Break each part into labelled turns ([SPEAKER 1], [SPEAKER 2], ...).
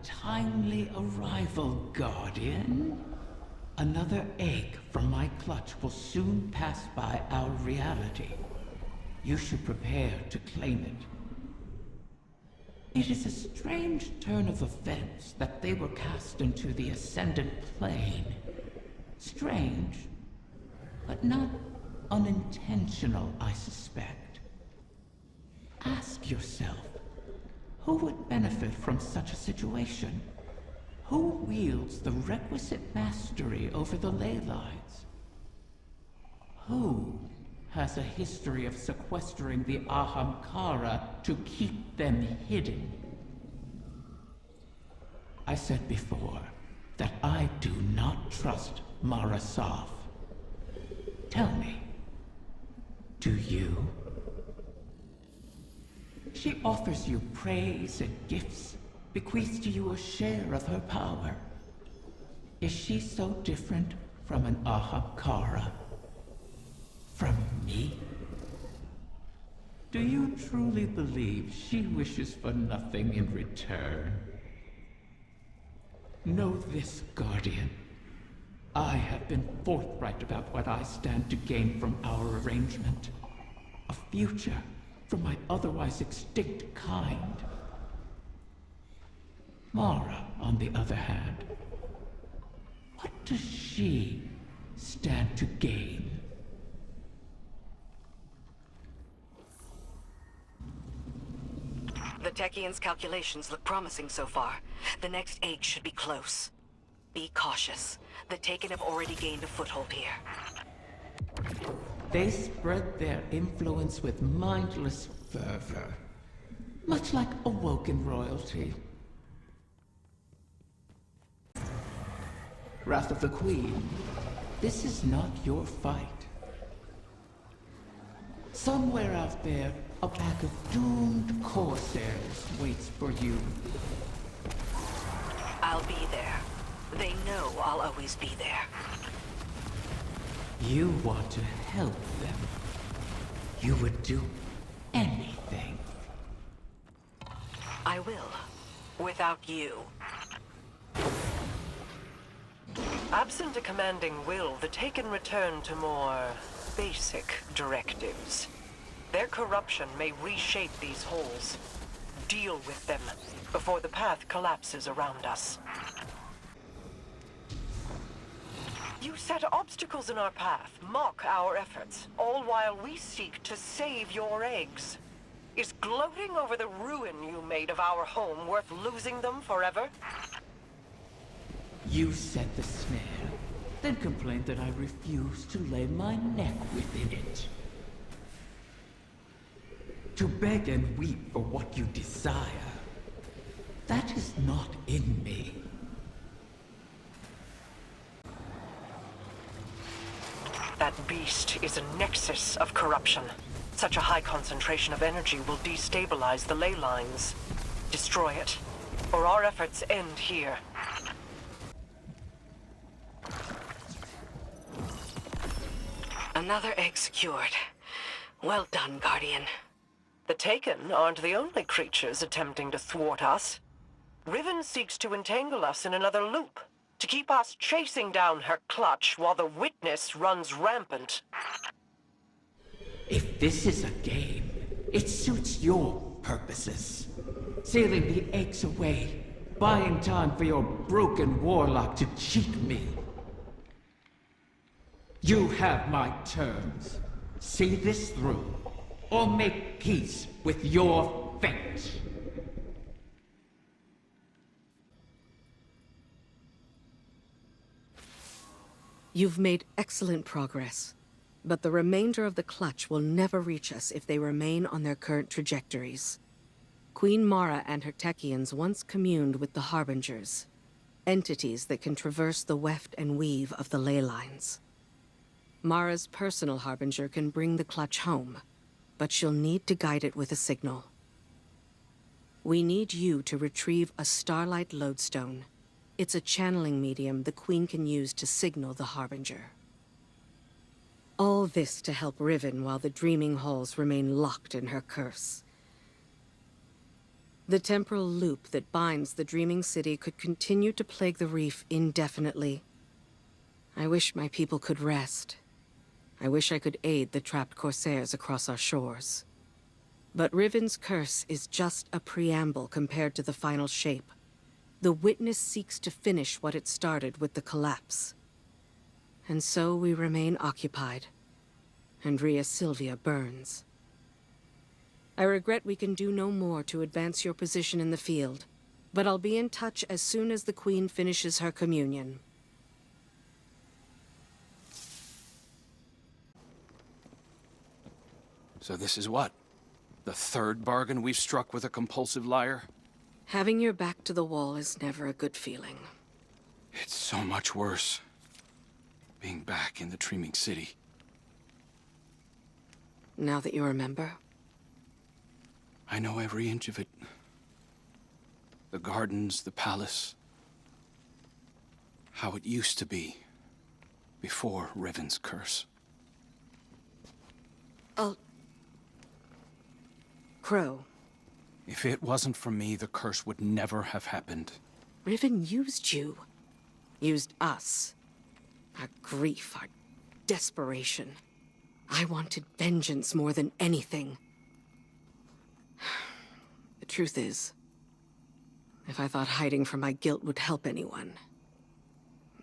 [SPEAKER 1] timely arrival, Guardian. Another egg from my clutch will soon pass by our reality. You should prepare to claim it. It is a strange turn of events that they were cast into the Ascendant Plane. Strange, but not unintentional, I suspect. Ask yourself, who would benefit from such a situation? Who wields the requisite mastery over the ley lines? Who has a history of sequestering the Ahamkara to keep them hidden? I said before that I do not trust Mara Sov. Tell me, do you? She offers you praise and gifts, bequeaths to you a share of her power. Is she so different from an Ahamkara? From me? Do you truly believe she wishes for nothing in return? Know this, Guardian. I have been forthright about what I stand to gain from our arrangement. A future for my otherwise extinct kind. Mara, on the other hand, what does she stand to gain?
[SPEAKER 2] The Techian's calculations look promising so far. The next egg should be close. Be cautious. The Taken have already gained a foothold here.
[SPEAKER 1] They spread their influence with mindless fervor, much like awoken royalty. Wrath of the Queen, this is not your fight. Somewhere out there, a pack of doomed corsairs waits for you.
[SPEAKER 2] I'll be there. They know I'll always be there.
[SPEAKER 1] You want to help them. You would do anything.
[SPEAKER 2] I will. Without you.
[SPEAKER 3] Absent a commanding will, the Taken return to more basic directives. Their corruption may reshape these holes. Deal with them before the path collapses around us. You set obstacles in our path, mock our efforts, all while we seek to save your eggs. Is gloating over the ruin you made of our home worth losing them forever?
[SPEAKER 1] You set the snare, then complained that I refused to lay my neck within it. To beg and weep for what you desire, that is not in me.
[SPEAKER 3] That beast is a nexus of corruption. Such a high concentration of energy will destabilize the ley lines. Destroy it, or our efforts end here.
[SPEAKER 2] Another egg secured. Well done, Guardian.
[SPEAKER 3] The Taken aren't the only creatures attempting to thwart us. Riven seeks to entangle us in another loop, to keep us chasing down her clutch while the Witness runs rampant.
[SPEAKER 1] If this is a game, it suits your purposes. Sailing the eggs away, buying time for your broken warlock to cheat me. You have my terms. See this through, or make peace with your fate.
[SPEAKER 4] You've made excellent progress, but the remainder of the clutch will never reach us if they remain on their current trajectories. Queen Mara and her Techians once communed with the Harbingers, entities that can traverse the weft and weave of the ley lines. Mara's personal Harbinger can bring the clutch home, but she'll need to guide it with a signal. We need you to retrieve a Starlight Lodestone. It's a channeling medium the Queen can use to signal the Harbinger. All this to help Riven while the Dreaming Halls remain locked in her curse. The temporal loop that binds the Dreaming City could continue to plague the reef indefinitely. I wish my people could rest. I wish I could aid the trapped Corsairs across our shores. But Riven's curse is just a preamble compared to the final shape. The Witness seeks to finish what it started with the collapse. And so we remain occupied. And Rhea Silvia burns. I regret we can do no more to advance your position in the field, but I'll be in touch as soon as the Queen finishes her communion.
[SPEAKER 5] So this is what? The third bargain we've struck with a compulsive liar?
[SPEAKER 4] Having your back to the wall is never a good feeling.
[SPEAKER 5] It's so much worse. Being back in the Dreaming City.
[SPEAKER 4] Now that you remember?
[SPEAKER 5] I know every inch of it. The gardens, the palace. How it used to be. Before Riven's curse.
[SPEAKER 4] Crow.
[SPEAKER 5] If it wasn't for me, the curse would never have happened.
[SPEAKER 4] Riven used you. Used us. Our grief, our desperation. I wanted vengeance more than anything. The truth is, if I thought hiding from my guilt would help anyone,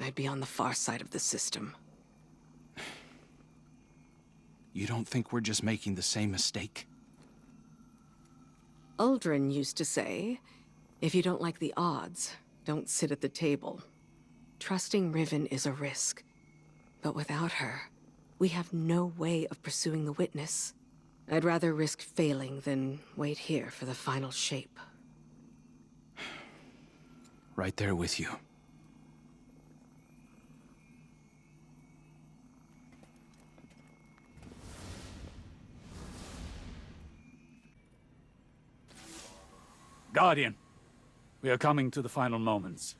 [SPEAKER 4] I'd be on the far side of the system.
[SPEAKER 5] You don't think we're just making the same mistake?
[SPEAKER 4] Uldren used to say, if you don't like the odds, don't sit at the table. Trusting Riven is a risk. But without her, we have no way of pursuing the Witness. I'd rather risk failing than wait here for the final shape.
[SPEAKER 5] Right there with you.
[SPEAKER 6] Guardian, we are coming to the final moments.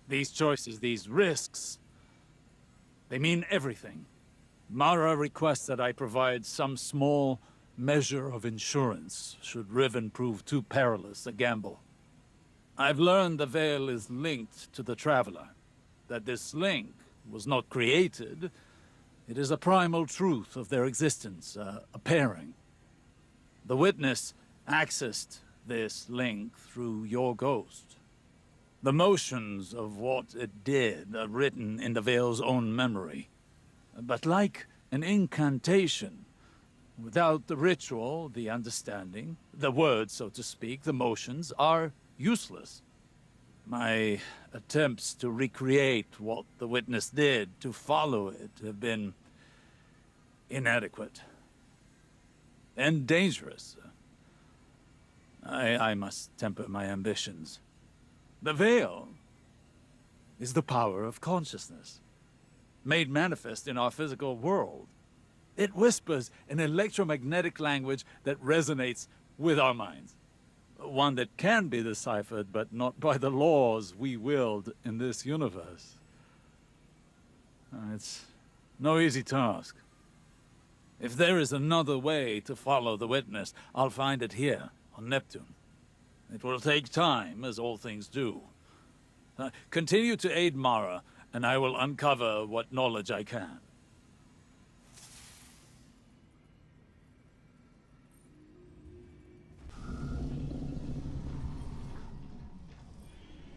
[SPEAKER 6] These choices, these risks, they mean everything. Mara requests that I provide some small measure of insurance should Riven prove too perilous a gamble. I've learned the Veil is linked to the Traveler. That this link was not created, it is a primal truth of their existence, a pairing. The Witness accessed this link through your ghost. The motions of what it did are written in the Veil's own memory. But like an incantation, without the ritual, the understanding, the words, so to speak, the motions, are useless. My attempts to recreate what the Witness did, to follow it, have been inadequate. And dangerous. I must temper my ambitions. The Veil is the power of consciousness, made manifest in our physical world. It whispers an electromagnetic language that resonates with our minds. One that can be deciphered, but not by the laws we wield in this universe. It's no easy task. If there is another way to follow the Witness, I'll find it here, on Neptune. It will take time, as all things do. Continue to aid Mara, and I will uncover what knowledge I can.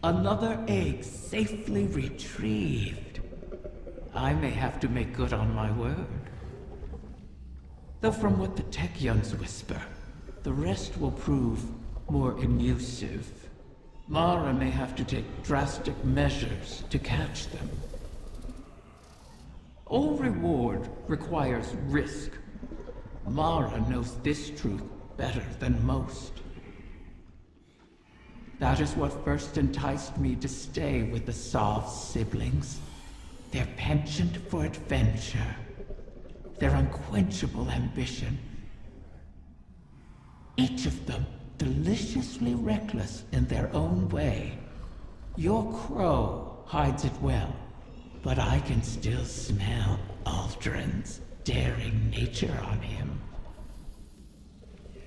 [SPEAKER 1] Another egg safely retrieved. I may have to make good on my word. Though from what the Techyons whisper, the rest will prove more elusive. Mara may have to take drastic measures to catch them. All reward requires risk. Mara knows this truth better than most. That is what first enticed me to stay with the Sov siblings. Their penchant for adventure. Their unquenchable ambition. Each of them deliciously reckless in their own way. Your crow hides it well, but I can still smell Aldrin's daring nature on him.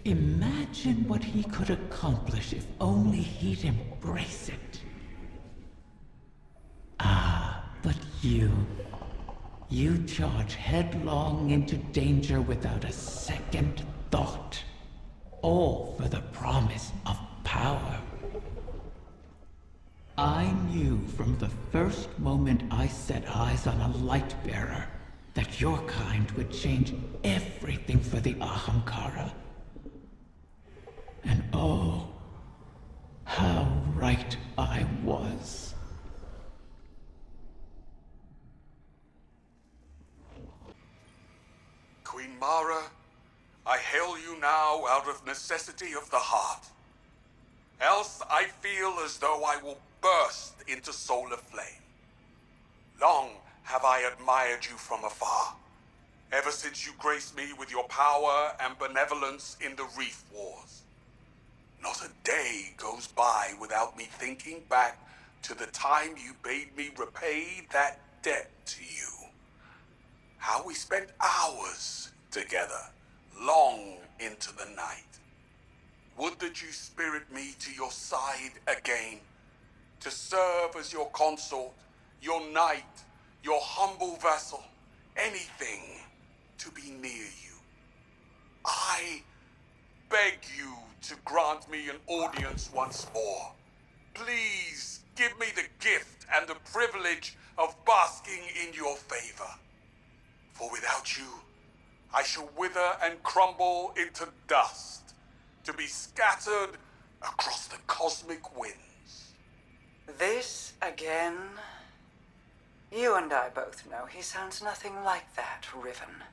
[SPEAKER 1] Imagine what he could accomplish if only he'd embrace it. But you charge headlong into danger without a second thought. All for the promise of power. I knew from the first moment I set eyes on a light bearer that your kind would change everything for the Ahamkara. And oh, how right I was.
[SPEAKER 7] Queen Mara, I hail you now out of necessity of the heart. Else I feel as though I will burst into solar flame. Long have I admired you from afar, ever since you graced me with your power and benevolence in the Reef Wars. Not a day goes by without me thinking back to the time you bade me repay that debt to you. How we spent hours together, long into the night. Would that you spirit me to your side again, to serve as your consort, your knight, your humble vassal, anything to be near you. I beg you to grant me an audience once more. Please give me the gift and the privilege of basking in your favor. For without you, I shall wither and crumble into dust, to be scattered across the cosmic winds.
[SPEAKER 3] This again? You and I both know he sounds nothing like that, Riven.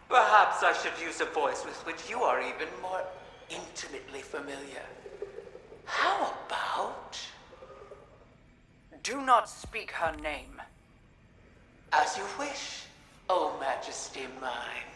[SPEAKER 1] Perhaps I should use a voice with which you are even more intimately familiar. How about...
[SPEAKER 3] Do not speak her name.
[SPEAKER 1] As you wish, O Majesty mine.